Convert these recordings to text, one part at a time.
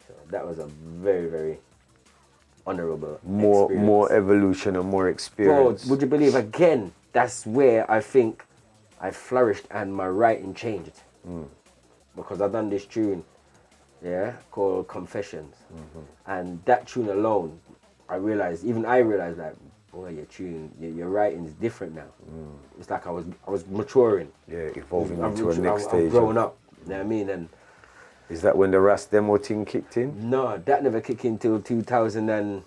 So that was a very, very honourable More experience. evolution and more Bro, experience. would you believe, again, that's where I think I flourished and my writing changed. Because I done this tune, yeah, called Confessions. And that tune alone, I realized like, boy, your writing is different now. It's like I was maturing. Yeah, evolving I've into a next stage. I've grown up, you know what I mean? And is that when the Ras demo thing kicked in? no, that never kicked in till 2010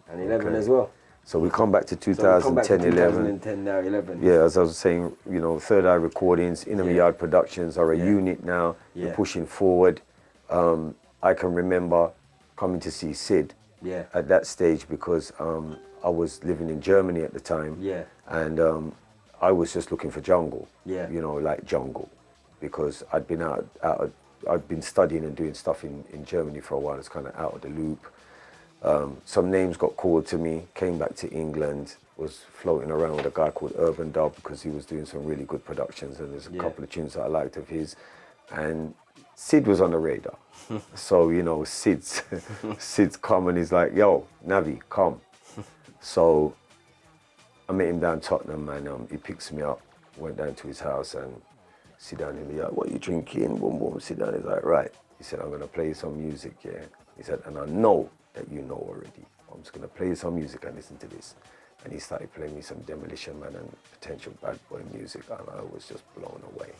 and 11 Okay. as well. So we come back to So we 2010, come back to 11. 2010, now 11. Yeah, as I was saying, you know, Third Eye Recordings, Innamiyardproductions are a unit now. Yeah. You're pushing forward. I can remember coming to see Sid at that stage because I was living in Germany at the time. Yeah. And I was just looking for jungle. Yeah. You know, like jungle, because I'd been studying and doing stuff in Germany for a while. It's kind of out of the loop. Some names got called to me, came back to England, was floating around with a guy called Urban Dub because he was doing some really good productions, and there's a couple of tunes that I liked of his. And Sid was on the radar. So, you know, Sid's come and he's like, yo, Navi, come. So I met him down Tottenham, and he picks me up, went down to his house and sit down and be like, what are you drinking? Boom, boom, sit down. He's like, right. He said, I'm gonna play some music, yeah. He said, and I know that you know already. I'm just gonna play some music and listen to this. And he started playing me some Demolition Man and Potential Bad Boy music, and I was just blown away.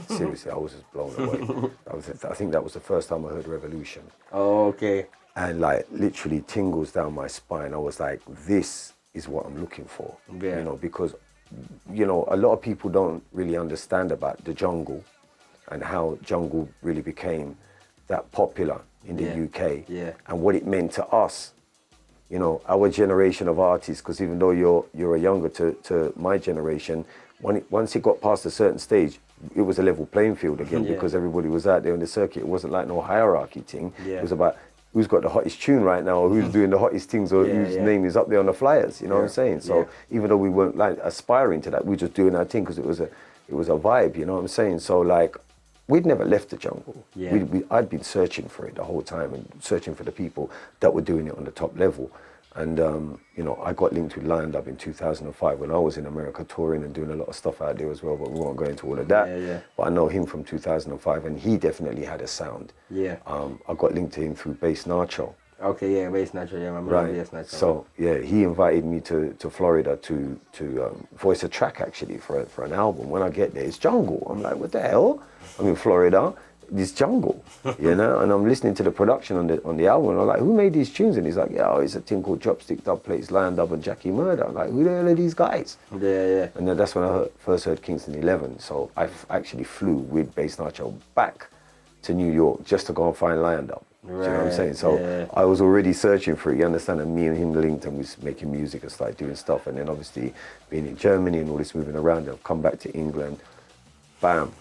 Seriously, I was just blown away. I think that was the first time I heard Revolution. Oh, okay. And like literally tingles down my spine. I was like, this is what I'm looking for. Yeah. You know, because, you know, a lot of people don't really understand about the jungle and how jungle really became that popular in the UK and what it meant to us. You know, our generation of artists, because even though you're a younger to my generation, once it got past a certain stage, it was a level playing field again because everybody was out there on the circuit. It wasn't like no hierarchy thing. It was about who's got the hottest tune right now, or who's doing the hottest things, or whose name is up there on the flyers. You know what I'm saying? So even though we weren't like aspiring to that, we were just doing our thing because it was a vibe. You know what I'm saying? So like, we'd never left the jungle. I'd been searching for it the whole time and searching for the people that were doing it on the top level. And, you know, I got linked with Lion Dub in 2005 when I was in America touring and doing a lot of stuff out there as well, but we won't go into all of that. But I know him from 2005 and he definitely had a sound. I got linked to him through Bass Nacho. Okay, yeah, Bass Nacho, yeah, I remember Bass Nacho. So, yeah, he invited me to Florida to voice a track actually for an album. When I get there, it's jungle. I'm like, what the hell? I'm in Florida. This jungle, you know, and I'm listening to the production on the album, and I'm like, who made these tunes? And he's like, yeah, it's a thing called Dropstick Dub Plates, Lion Dub and Jackie Murder. I'm like, who the hell are these guys? And then that's when I first heard Kingston 11. So I actually flew with Bass Nacho back to New York just to go and find Lion Dub. Do you know what I'm saying? So I was already searching for it, you understand? And me and him linked and was making music and started doing stuff. And then obviously being in Germany and all this moving around, I've come back to England. Bam,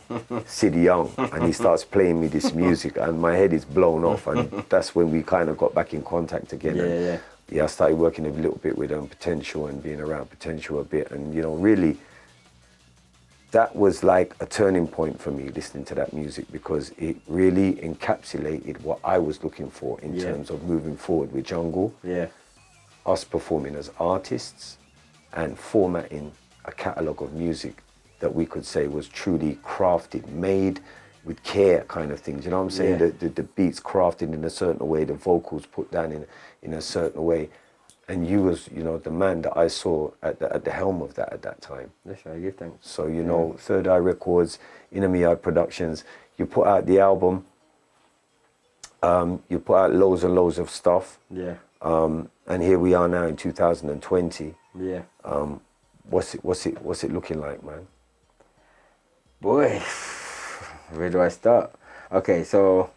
Sid Young, and he starts playing me this music and my head is blown off, and that's when we kind of got back in contact again. I started working a little bit with Potential and being around Potential a bit, and you know, really that was like a turning point for me listening to that music, because it really encapsulated what I was looking for in terms of moving forward with jungle, us performing as artists and formatting a catalogue of music that we could say was truly crafted, made with care kind of things. You know what I'm saying? The beats crafted in a certain way, the vocals put down in a certain way. And you was, you know, the man that I saw at the helm of that at that time. That's right, give thanks. So, you know, Third Eye Records, Innamiyardproductions, you put out the album, you put out loads and loads of stuff. And here we are now in 2020. What's it looking like, man? Boy, where do I start? Okay, so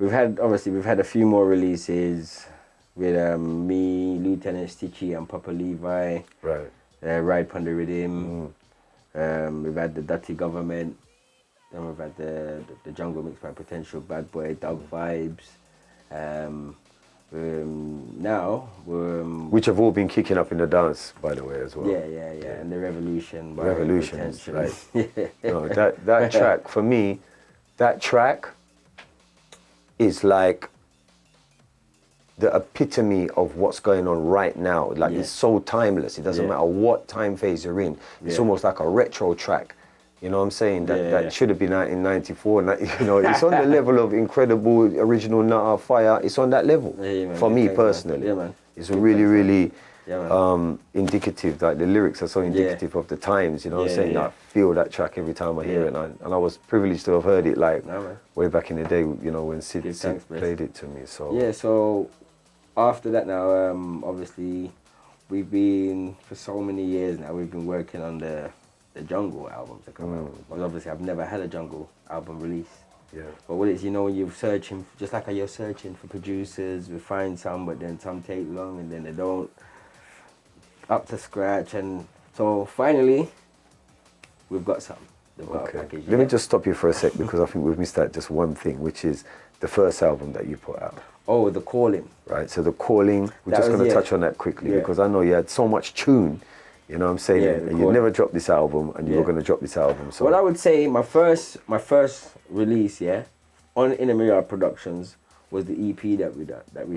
we've had a few more releases with me, Lieutenant Stitchy and Papa Levi. Ride Pon the Rhythm. We've had the Dirty Government. Then we've had the Jungle Mix by Potential, Bad Boy, Dog Vibes. Now we're which have all been kicking up in the dance, by the way, as well. And the Revolution by Revolutions, Potential. right? No, that track for me, that track is like the epitome of what's going on right now. Like it's so timeless. It doesn't matter what time phase you're in. It's almost like a retro track. You know what I'm saying? That should have been 1994. You know, it's on the level of incredible original Nutter Fire. It's on that level for me personally. Yeah, man. It's really indicative. Like the lyrics are so indicative of the times. You know what I'm saying? I feel that track every time I hear it, and I was privileged to have heard it like way back in the day. You know, when Sid played it to me. So yeah. So after that, now obviously we've been for so many years now. We've been working on the jungle albums that come out. But obviously, I've never had a jungle album release. Yeah. But what it's, you know, you're searching, just like how you're searching for producers, we find some, but then some take long and then they don't up to scratch. And so finally, we've got some. Okay. Let me just stop you for a sec because I think we've missed out just one thing, which is the first album that you put out. Oh, The Calling. Right. So The Calling, we're just going to touch on that quickly because I know you had so much tune. You know what I'm saying? And you never dropped this album, and you were going to drop this album. So what I would say, my first release, on Innamiyardproductions was the EP that we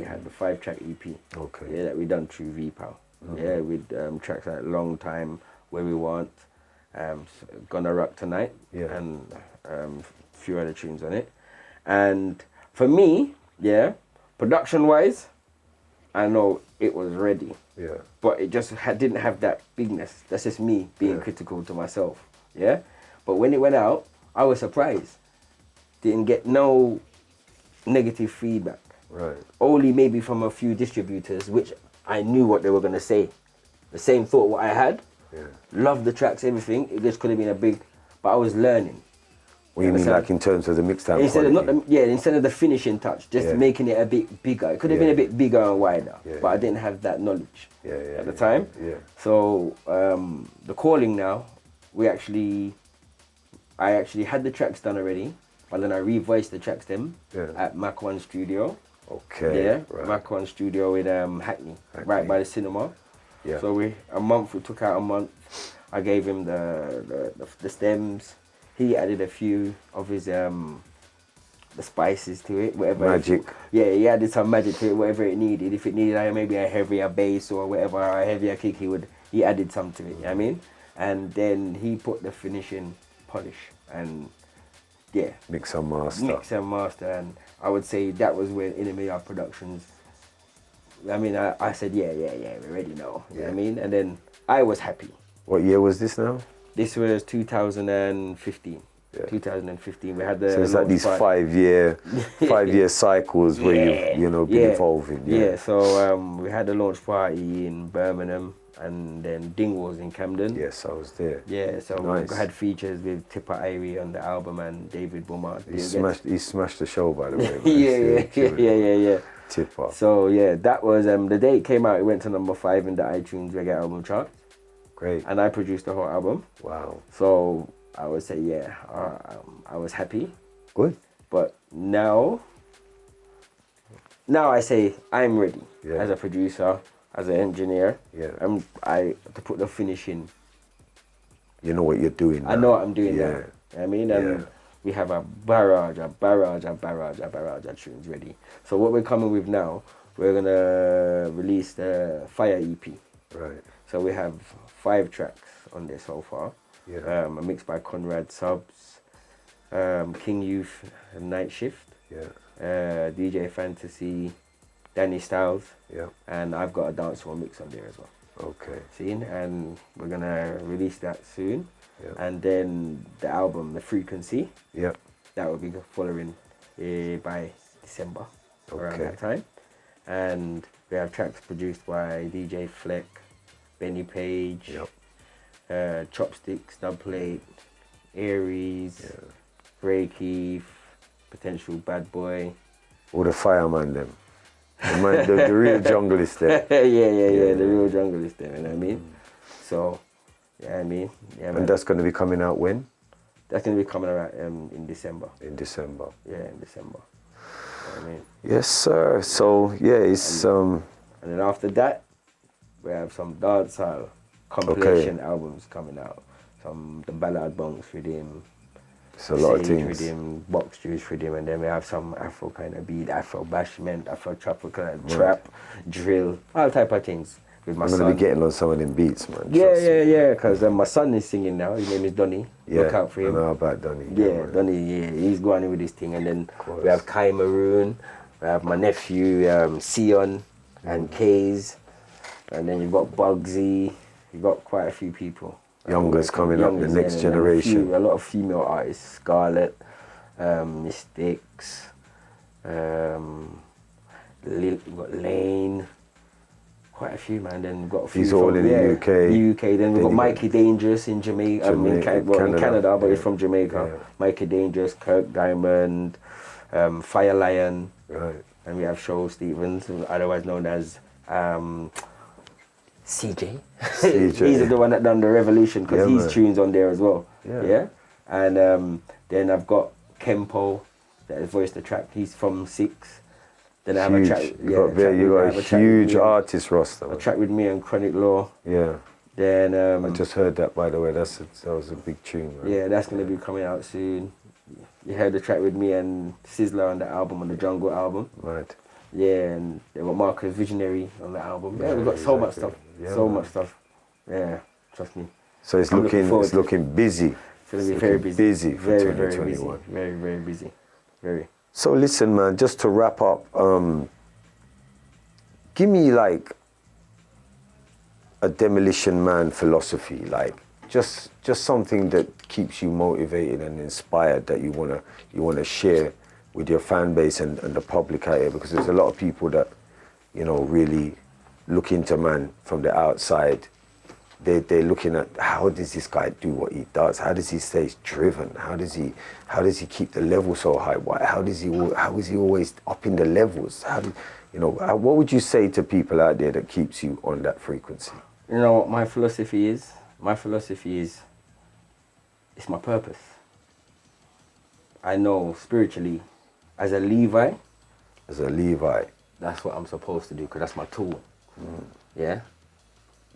had, the 5-track EP. Okay. Yeah, that we done through VPAL. Yeah, with tracks like Long Time, Where We Want, Gonna Rock Tonight, and a few other tunes on it. And for me, production-wise, I know it was ready. Yeah. But it just didn't have that bigness. That's just me being critical to myself. Yeah. But when it went out, I was surprised. Didn't get no negative feedback. Right. Only maybe from a few distributors, which I knew what they were gonna say. The same thought what I had. Yeah. Loved the tracks, everything. It just could have been a big, but I was learning. What you mean, like in terms of the mixdown instead quality? Instead of the finishing touch, just making it a bit bigger. It could have been a bit bigger and wider, but I didn't have that knowledge at the time. Yeah. So The Calling now, I actually had the tracks done already, but then I revoiced the tracks at Mach 1 Studio. Okay. Yeah, right. Mach 1 Studio in Hackney, right by the cinema. Yeah. So we took out a month. I gave him the stems. He added a few of his the spices to it, whatever. Magic. He added some magic to it, whatever it needed. If it needed maybe a heavier bass or whatever, a heavier kick, he added some to it. You know what I mean? And then he put the finishing polish and mix and master. And I would say that was when Innamiyardproductions. I mean, I said we're ready now. You know what I mean? And then I was happy. What year was this now? This was 2015. Yeah. 2015. We had the. So it's like these 5 year cycles where you've been evolving. Yeah. So we had the launch party in Birmingham and then Dingwalls in Camden. Yes, I was there. Yeah. So we had features with Tipper Irie on the album and David Beaumont. He smashed the show, by the way. Yeah. Tipper. So that was the day it came out. It went to number 5 in the iTunes Reggae album chart. Great. And I produced the whole album. Wow. So I would say, I was happy. Good. But now I say I'm ready as a producer, as an engineer. Yeah. To put the finishing. You know what you're doing now. I know what I'm doing now. You know what I mean? And we have a barrage of tunes ready. So what we're coming with now, we're going to release the Fire EP. Right. So we have 5 tracks on there so far. Yeah. A mix by Conrad Subs, King Youth and Night Shift. Yeah. DJ Fantasy, Danny Styles. Yeah. And I've got a dancehall mix on there as well. Okay. Seen? And we're gonna release that soon. Yeah. And then the album, The Frequency. Yeah. That will be following by December, around that time. And we have tracks produced by DJ Fleck, Benny Page, Chopstick, Snubplate, Aries, Ray Keith, Potential Bad Boy. All the fireman them. The real junglist there. The real junglist there, you know what I mean? So, man. And that's going to be coming out when? That's going to be coming out in December. In December. Yeah, in December. You know what I mean? Yes, sir. So, it's... And then after that, we have some dancehall compilation albums coming out. The Ballad Bunks with him, It's a lot of Sage things. rhythm, box juice rhythm, and then we have some Afro kind of beat, Afro bashment, Afro tropical, trap, drill, all type of things with my I'm son. gonna be getting on some of them beats, man. Yeah, trust yeah, me. yeah, because my son is singing now. His name is Donny. Yeah, Look out for I him. know about Donny. Yeah, man. Donny, yeah, he's going in with this thing. And then course. we have Kai Maroon, we have my nephew, Sion, and Kays. And then you've got Bugsy. You've got quite a few people. Youngers coming up, the next and generation. A lot of female artists. Scarlett, Mystics, we've got Lane. Quite a few, man. Then we've got a few. He's all in the UK. The UK. Then we've got you Mikey Dangerous in Jamaica. In Canada, but he's from Jamaica. Yeah. Mikey Dangerous, Kirk Diamond, Fire Lion. Right. And we have Show Stevens, otherwise known as CJ. He's the one that done the Revolution because Yeah, his man. tunes on there as well. Yeah. And then I've got Kempo that has voiced the track. He's from Six. Then I have a track. You got a huge artist roster. A Man. track with me and Chronic Law. Yeah. Then I just heard that, by the way. That was a big tune, man. yeah, that's gonna be coming out soon. You heard the track with me and Sizzler on the album, on the Jungle album. Right. Yeah, and they got Marcus Visionary on the album. Yeah, we've got so much stuff. Yeah, So man. much stuff. Yeah, trust me. So it's I'm looking forward looking busy. It's gonna be very busy. Busy for very, very busy. 2021. Very, very busy. Very. So listen, man. Just to wrap up, give me like a Demolition Man philosophy, like just something that keeps you motivated and inspired that you wanna share with your fan base and the public out here, because there's a lot of people that, you know, really look into man from the outside. They're looking at, how does this guy do what he does? How does he stay driven? How does he keep the level so high? How is he always up in the levels? What would you say to people out there that keeps you on that frequency? You know what my philosophy is? My philosophy is, it's my purpose. I know spiritually, as a Levi, that's what I'm supposed to do, because that's my tool. Yeah?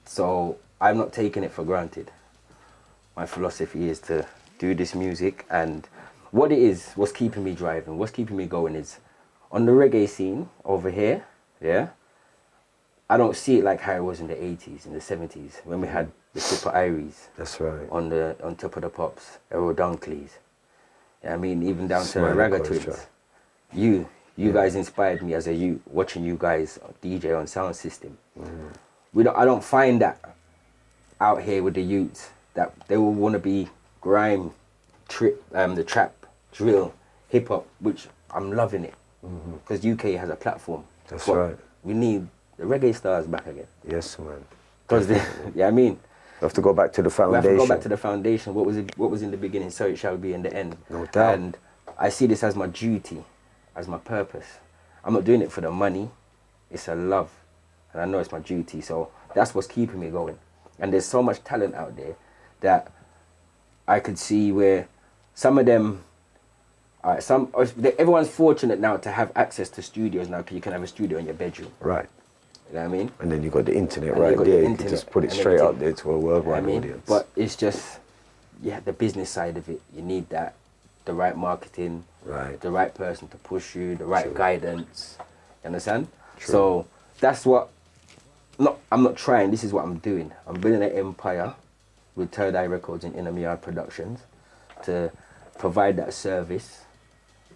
So I'm not taking it for granted. My philosophy is to do this music, and what it is, what's keeping me driving, what's keeping me going is, on the reggae scene over here, yeah, I don't see it like how it was in the 80s, in the 70s, when we had the Super Iries. That's right. On Top of the Pops, Errol Dunkleys. Yeah, I mean, even down to Smiley Ragga Culture. Twins. You guys inspired me as a youth, watching you guys DJ on Sound System. I don't find that out here with the youths, that they will want to be grime, the trap, drill, hip hop, which I'm loving it, because UK has a platform. That's But right. we need the reggae stars back again. Yes, man. Because yeah, I mean, We have to go back to the we foundation. have to go back to the foundation. What was in the beginning, so it shall be in the end. No doubt. And I see this as my duty, as my purpose. I'm not doing it for the money. It's a love, and I know it's my duty. So that's what's keeping me going. And there's so much talent out there that I could see where some of them, everyone's fortunate now to have access to studios now, because you can have a studio in your bedroom. Right. You know what I mean? And then you got the internet And right you got there. the You can internet just put it and straight up everything. there to a You know worldwide what I mean? audience. But it's just, the business side of it. You need that, the right marketing, Right. the right person to push you, the right True. guidance. You understand? True. So that's what. I'm not trying. This is what I'm doing. I'm building an empire with Third Eye Records and Innamiyardproductions to provide that service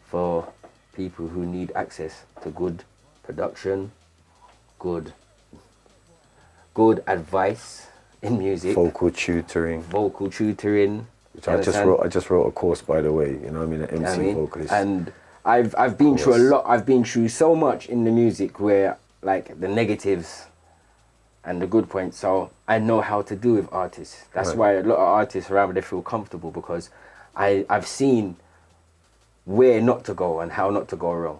for people who need access to good production, good advice in music, Vocal tutoring. vocal tutoring. Which you I just understand? wrote a course, by the way. You know, I'm an MC You know what I mean? vocalist. And I've been through a course. lot. I've been through so much in the music, where like the negatives and the good points. So I know how to do with artists. That's Right. why a lot of artists around me, they feel comfortable, because I've seen where not to go and how not to go wrong,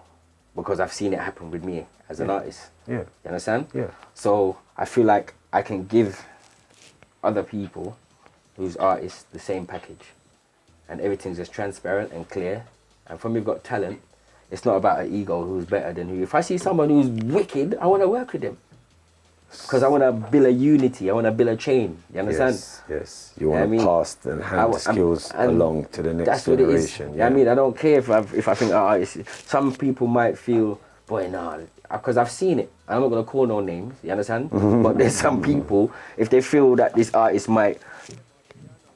because I've seen it happen with me as an artist. Yeah. You understand? Yeah. So I feel like I can give other people who's artists the same package, and everything's just transparent and clear. And from you've got talent, it's not about an ego who's better than who. If I see someone who's wicked, I want to work with them. Because I want to build a unity. I want to build a chain. You understand? Yes, yes. You want to mean, pass and hand the skills along to the next that's what generation. it is. Yeah. I mean, I don't care if I think some people might feel, boy, nah, because I've seen it. I'm not gonna call no names. You understand? But there's some people, if they feel that this artist might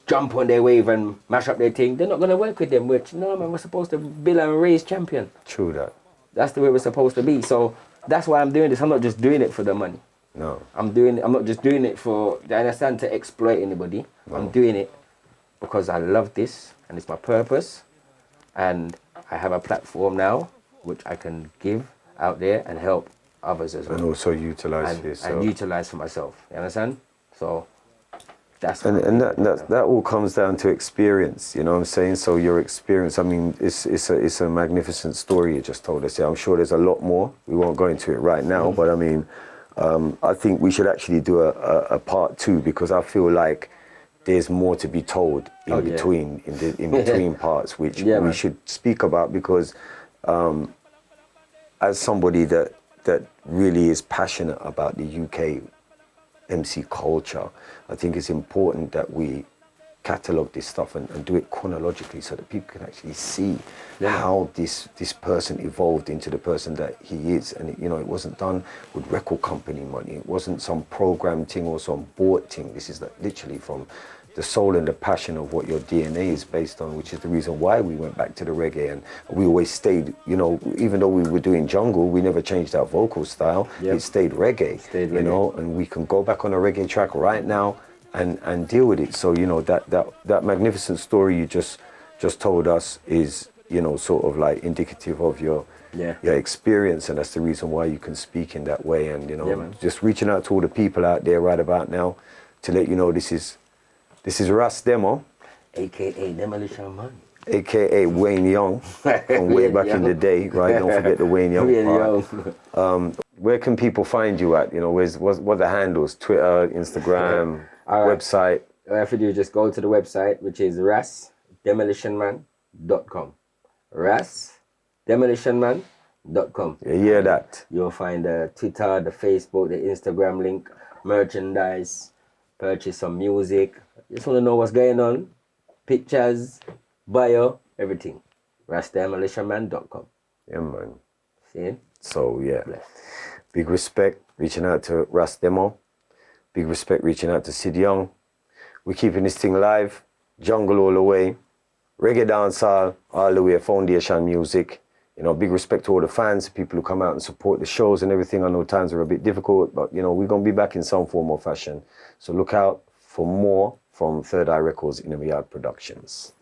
jump on their wave and mash up their thing, they're not gonna work with them. Which no, man, we're supposed to build and raise champion. True that. That's the way we're supposed to be. So that's why I'm doing this. I'm not just doing it for the money. No. I'm not just doing it for, I understand, to exploit anybody. No. I'm doing it because I love this and it's my purpose. And I have a platform now which I can give out there and help others as well. And also utilize for yourself. And utilize for myself. You understand? So that's and that all comes down to experience, you know what I'm saying? So your experience, I mean, it's a magnificent story you just told us. Yeah, I'm sure there's a lot more. We won't go into it right now, but I mean, I think we should actually do a part 2 because I feel like there's more to be told in between parts, which we should speak about because as somebody that really is passionate about the UK MC culture, I think it's important that we catalogue this stuff and do it chronologically so that people can actually see how this person evolved into the person that he is. And you know, it wasn't done with record company money. It wasn't some program thing or some bought thing. This is literally from the soul and the passion of what your DNA is based on, which is the reason why we went back to the reggae. And we always stayed, you know, even though we were doing jungle, we never changed our vocal style. It stayed reggae, you know, and we can go back on a reggae track right now and deal with it. So, you know, that magnificent story you just told us is, you know, sort of like indicative of your experience, and that's the reason why you can speak in that way. And, you know, just reaching out to all the people out there right about now to let you know this is Russ Demo, aka Demolition Man, aka Wayne Young, from way back in the day, right? Don't forget the Wayne Young part. Where can people find you at? You know, what the handles? Twitter, Instagram, website. All you have to do is just go to the website, which is rasdemolitionman.com. rasdemolitionman.com. You hear that? You'll find the Twitter, the Facebook, the Instagram link, merchandise, purchase some music. Just want to know what's going on. Pictures, bio, everything. rasdemolitionman.com. Yeah, man. See? So, yeah. Bless. Big respect reaching out to Russ Demo. Big respect reaching out to Sid Young. We're keeping this thing live. Jungle all the way. Reggae dancehall all the way. Foundation music. You know, big respect to all the fans, people who come out and support the shows and everything. I know times are a bit difficult, but, you know, we're going to be back in some form or fashion. So look out for more from Third Eye Records, Innamiyardproductions.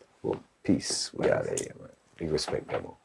Peace. We out of here, man. Big respect, Demo.